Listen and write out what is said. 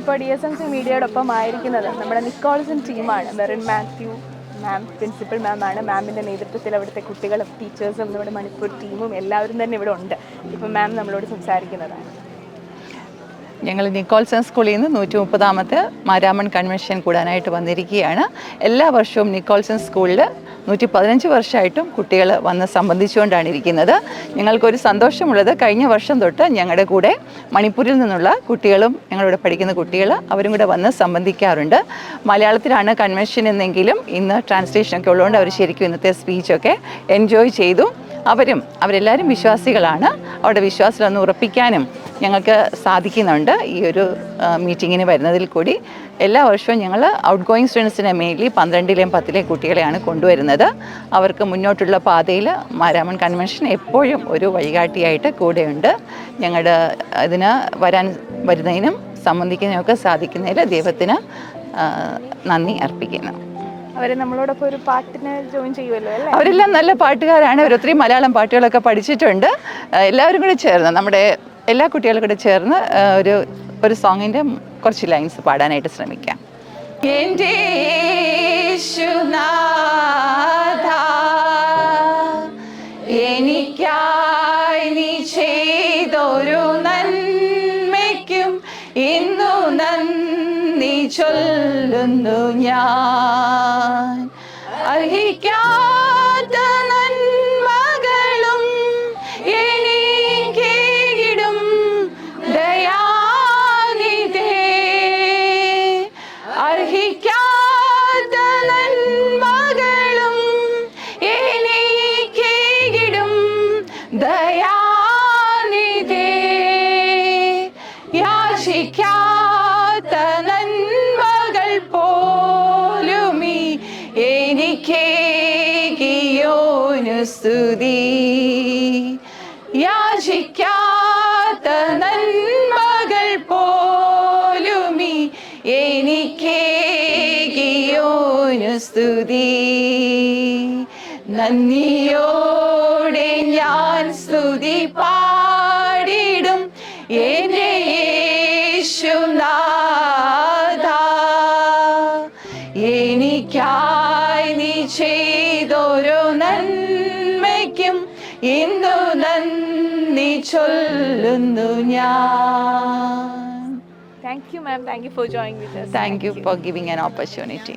ഇപ്പോൾ DSMC മീഡിയയോടൊപ്പം ആയിരിക്കുന്നത് നമ്മുടെ നിക്കോൾസൺ ടീമാണ്. മെറിൻ മാത്യു മാം പ്രിൻസിപ്പൽ മാമാണ്. മാമിൻ്റെ നേതൃത്വത്തിൽ അവിടുത്തെ കുട്ടികളും ടീച്ചേഴ്സും നമ്മുടെ മണിപ്പൂർ ടീമും എല്ലാവരും തന്നെ ഇവിടെ ഉണ്ട്. ഇപ്പം മാം നമ്മളോട് സംസാരിക്കുന്നതാണ്. ഞങ്ങൾ നിക്കോൾസൺ സ്കൂളിൽ നിന്ന് 130ാമത്തെ മാരാമൺ കൺവെൻഷൻ കൂടാനായിട്ട് വന്നിരിക്കുകയാണ്. എല്ലാ വർഷവും നിക്കോൾസൺ സ്കൂളിൽ 115 വർഷമായിട്ടും കുട്ടികൾ വന്ന് സംബന്ധിച്ചുകൊണ്ടാണ് ഇരിക്കുന്നത്. ഞങ്ങൾക്കൊരു സന്തോഷമുള്ളത് കഴിഞ്ഞ വർഷം തൊട്ട് ഞങ്ങളുടെ കൂടെ മണിപ്പൂരിൽ നിന്നുള്ള കുട്ടികളും ഞങ്ങളിവിടെ പഠിക്കുന്ന കുട്ടികൾ അവരും കൂടെ വന്ന് സംബന്ധിക്കാറുണ്ട്. മലയാളത്തിലാണ് കൺവെൻഷൻ എന്നെങ്കിലും ഇന്ന് ട്രാൻസ്ലേഷനൊക്കെ ഉള്ളതുകൊണ്ട് അവർ ശരിക്കും ഇന്നത്തെ സ്പീച്ചൊക്കെ എൻജോയ് ചെയ്തു. അവരെല്ലാവരും വിശ്വാസികളാണ്. അവരുടെ വിശ്വാസം ഒന്ന് ഉറപ്പിക്കാനും ഞങ്ങൾക്ക് സാധിക്കുന്നുണ്ട് ഈ ഒരു മീറ്റിങ്ങിന് വരുന്നതിൽ കൂടി. എല്ലാ വർഷവും ഞങ്ങൾ ഔട്ട് ഗോയിങ് സ്റ്റുഡൻസിനെ മെയിൻലി 12ലെയും 10ലെയും കുട്ടികളെയാണ് കൊണ്ടുവരുന്നത്. അവർക്ക് മുന്നോട്ടുള്ള പാതയിൽ മാരാമൺ കൺവെൻഷൻ എപ്പോഴും ഒരു വഴികാട്ടിയായിട്ട് കൂടെയുണ്ട്. ഞങ്ങളുടെ ഇതിന് വരുന്നതിനും സംബന്ധിക്കുന്നതിനൊക്കെ സാധിക്കുന്നതിൽ ദൈവത്തിന് നന്ദി അർപ്പിക്കുന്നു. അവരെ നമ്മളോടൊപ്പം ഒരു പാട്ടിന് ജോയിൻ ചെയ്യുമല്ലോ അല്ലേ? അവരെല്ലാം നല്ല പാട്ടുകാരാണ്. അവരൊത്തിരി മലയാളം പാട്ടുകളൊക്കെ പഠിച്ചിട്ടുണ്ട്. എല്ലാവരും കൂടെ ചേർന്ന് നമ്മുടെ എല്ലാ കുട്ടികളും കൂടെ ചേർന്ന് ഒരു സോങ്ങിൻ്റെ കുറച്ച് ലൈൻസ് പാടാനായിട്ട് ശ്രമിക്കാം. എൻ്റെ യേശുനാഥാ എനിക്കായി നീ ചെയ്തൊരു നന്മയ്ക്കും ഇന്നു നന്ദി ചൊല്ലുന്നു ഞാൻ. അർഹിക്കാത്ത നന്മകളും എനിക്കേകിടും ദയാനിധേ. അർഹിക്കാത്ത നന്മകളും എനിക്കേകിടും ദയാനിധേ. യാചിക്കാത്ത നന്മകൾ പോലുമീ എനിക്കേകിയോനു സ്തുതി. യാചിക്കാത്ത നന്മകൾ പോലുമീ എനിക്കേകിയോനു സ്തുതി. നന്ദിയോടെ ഞാൻ സ്തുതി പാടിടും എൻ്റെ യേശുനാഥാ. എനിക്കായി നീ ചെയ്തൊരു നന്മയ്ക്കും ഇന്നു നന്ദി ചൊല്ലുന്നു ഞാൻ. Thank you, ma'am. Thank you for joining with us. Thank you for giving an opportunity.